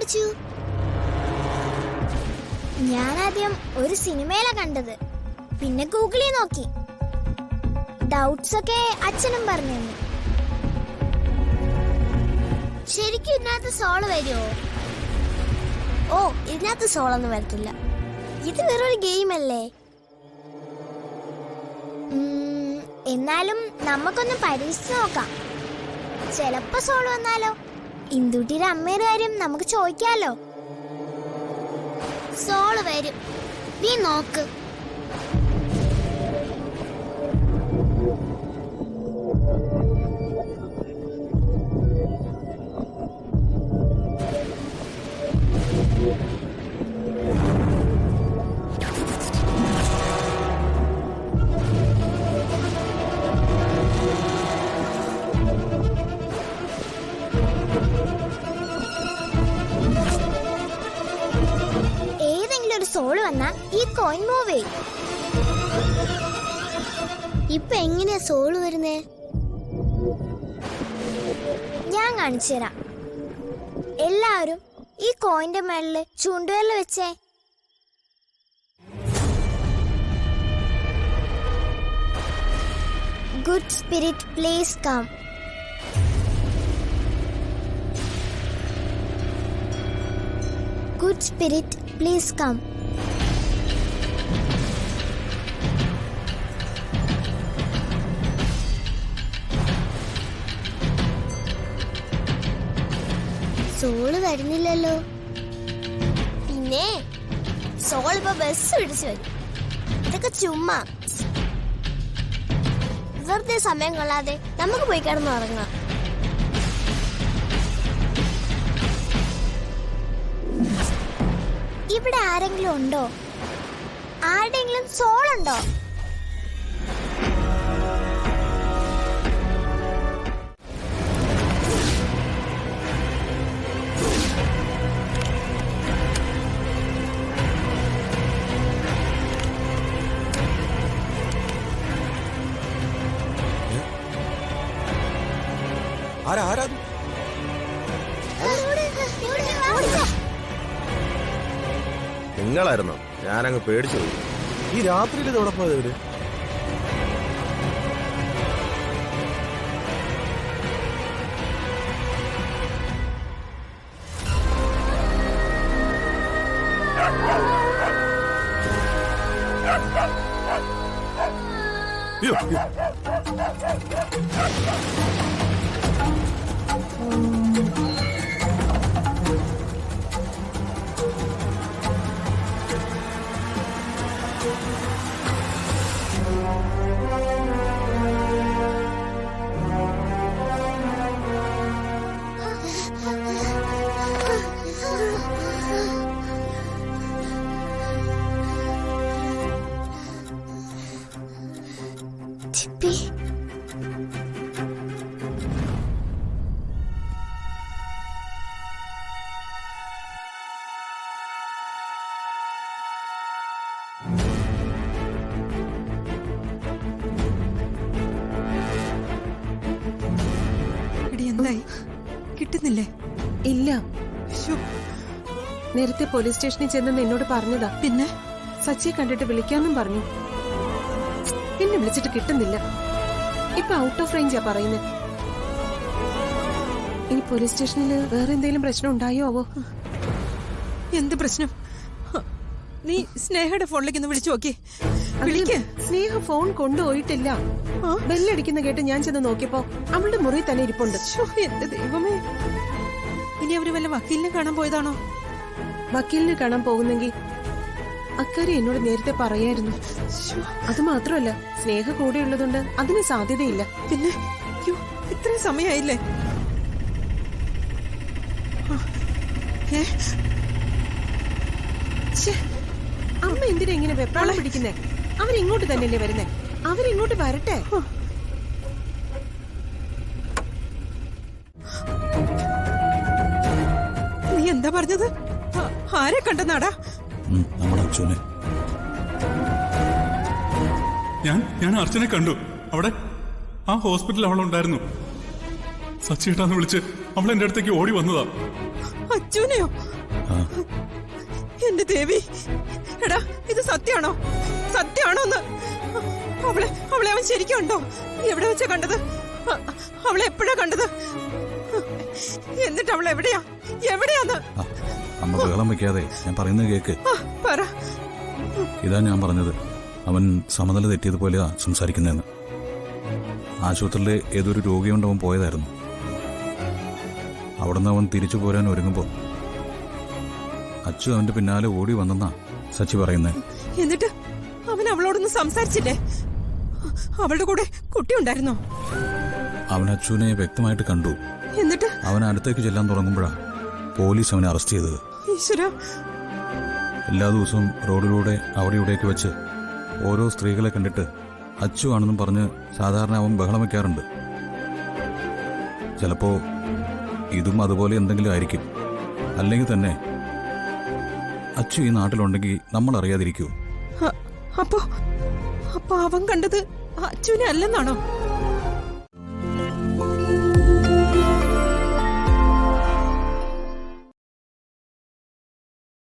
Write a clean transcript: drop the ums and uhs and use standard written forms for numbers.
കണ്ടുപിടിച്ചു? ഞാനാദ്യം ഒരു സിനിമയിലാ കണ്ടത്, പിന്നെ ഗൂഗിളിൽ നോക്കി. ഡൗട്ട്സ് ഒക്കെ അച്ഛനും പറഞ്ഞു. ശരിക്കും ഇതിനകത്ത് സോള് വരുമോ? ഓ, ഇതിനകത്ത് സോളൊന്നും വരത്തില്ല. ഇത് വേറൊരു ഗെയിം അല്ലേ. എന്നാലും നമുക്കൊന്ന് പരീക്ഷിച്ച് നോക്കാം. ചിലപ്പോ സോള് വന്നാലോ? ഇന്ദുട്ടിയുടെ അമ്മയുടെ കാര്യം നമുക്ക് ചോദിക്കാലോ. സോള് വരും, നീ നോക്ക്. സോള് വന്നാ ഈ കോയിൻ മൂവ് ചെയ്യും. ഇപ്പൊ എങ്ങനെയാ സോള് വരുന്നേ? ഞാൻ കാണിച്ചു തരാം. എല്ലാവരും ഈ കോയിന്റെ മേളില് ചൂണ്ടുവിരൽ വെച്ചേ. Good spirit please come. Good spirit please come. Soul വരുന്നില്ലല്ലോ. പിന്നെ സോൾ ഇപ്പൊ ബസ് പിടിച്ചു വരും. ഇതൊക്കെ ചുമ്മാ വെറുതെ സമയം കൊള്ളാതെ നമുക്ക് പോയി കിടന്ന് ഉറങ്ങാം. ഇവിടെ ആരെങ്കിലും ഉണ്ടോ? ആരുടെയെങ്കിലും സോളുണ്ടോ? നിങ്ങളായിരുന്നോ? ഞാനങ്ങ് പേടിച്ചു പോയി. ഈ രാത്രിയിൽ ഇതോടെ പോയവര് കിട്ടുന്നില്ലേ? ഇല്ല. നേരത്തെ പോലീസ് സ്റ്റേഷനിൽ ചെന്നെന്ന് എന്നോട് പറഞ്ഞതാ. പിന്നെ സച്ചിയെ കണ്ടിട്ട് വിളിക്കാന്നും പറഞ്ഞു. എന്നെ വിളിച്ചിട്ട് കിട്ടുന്നില്ല. ഇപ്പൊ ഔട്ട് ഓഫ് റേഞ്ചാ പറയുന്നത്. ഇനി പോലീസ് സ്റ്റേഷനിൽ വേറെ എന്തെങ്കിലും പ്രശ്നം ഉണ്ടായോ ആവോ? എന്ത് പ്രശ്നം? നീ സ്നേഹയുടെ ഫോണിലേക്ക് ഒന്ന് വിളിച്ചു നോക്കി. സ്നേഹ ഫോൺ കൊണ്ടുപോയിട്ടില്ല. ബെല്ലടിക്കുന്ന കേട്ട് ഞാൻ ചെന്ന് നോക്കിയപ്പോ അവളുടെ മുറി തന്നെ ഇരിപ്പുണ്ട്. എന്റെ ദൈവമേ, ഇനി അവര് വല്ല വക്കീലിനെ കാണാൻ പോയതാണോ? വക്കീലിനെ കാണാൻ പോകുന്നെങ്കിൽ അക്കാര്യം എന്നോട് നേരത്തെ പറയായിരുന്നു. അത് മാത്രമല്ല, സ്നേഹ കൂടെ ഉള്ളതുകൊണ്ട് അതിന് സാധ്യതയില്ല. പിന്നെ ഇത്രയും സമയമായില്ലേ? അമ്മ എന്തിനാ ഇങ്ങനെ വെപ്രാളം പിടിക്കുന്നേ? അവരിങ്ങോട്ട് തന്നെയല്ലേ വരുന്നേ? അവരിങ്ങോട്ട് വരട്ടെ. നീ എന്താ പറഞ്ഞത്? ആരെ കണ്ടെന്നാടാ? നമ്മുടെ അച്ഛനെ. ഞാൻ അർച്ചനെ കണ്ടു. അവിടെ ആ ഹോസ്പിറ്റലിൽ അവളുണ്ടായിരുന്നു. സച്ചിയേട്ടാന്ന് വിളിച്ച് അവൾ എന്റെ അടുത്തേക്ക് ഓടി വന്നതാ. അച്ഛനെയോ? ആ, എന്റെ ദേവി, എടാ ഇത് സത്യാണോ? സത്യാണോന്ന്? അവളെ അവൻ ശരിക്കും ഉണ്ടോ? എവിടെ വെച്ചാ കണ്ടത്? അവളെ എപ്പോഴാ കണ്ടത്? എന്നിട്ട് അവൾ എവിടെയാന്ന്? ആ, അമ്മ ബഹളം വെക്കാതെ ഞാൻ പറയുന്നത് കേക്ക്. പറ. ഇതാ ഞാൻ പറഞ്ഞത്, അവൻ സമനില തെറ്റിയതുപോലെയാ സംസാരിക്കുന്നതെന്ന്. ആശുപത്രിയിലെ ഏതൊരു രോഗിയുണ്ട് അവൻ പോയതായിരുന്നു. അവിടുന്ന് അവൻ തിരിച്ചു പോരാൻ ഒരുങ്ങുമ്പോൾ അച്ചു അവന്റെ പിന്നാലെ ഓടി വന്നെന്നാ സച്ചി പറയുന്നത്. എന്നിട്ട് അവൻ അവളോടൊന്ന് സംസാരിച്ചില്ലേ? അവളുടെ കൂടെ കുട്ടി ഉണ്ടായിരുന്നോ? അവൻ അച്ചുവിനെ വ്യക്തമായിട്ട് കണ്ടു. എന്നിട്ട് അവൻ അടുത്തേക്ക് ചെല്ലാൻ തുടങ്ങുമ്പോഴാ പോലീസ് അവനെ അറസ്റ്റ് ചെയ്തത്. ഈശ്വരാ, എല്ലാ ദിവസവും റോഡിലൂടെ അവിടെ ഇവിടെയൊക്കെ വെച്ച് ഓരോ സ്ത്രീകളെ കണ്ടിട്ട് അച്ചു ആണെന്നും പറഞ്ഞ് സാധാരണ അവൻ ബഹളം വയ്ക്കാറുണ്ട്. ചിലപ്പോ ഇതും അതുപോലെ എന്തെങ്കിലും ആയിരിക്കും. അല്ലെങ്കിൽ തന്നെ അച്ചു ഈ നാട്ടിലുണ്ടെങ്കിൽ നമ്മൾ അറിയാതിരിക്കൂ. അപ്പൊ അവൻ കണ്ടത് അച്ഛനെ അല്ലെന്നാണോ?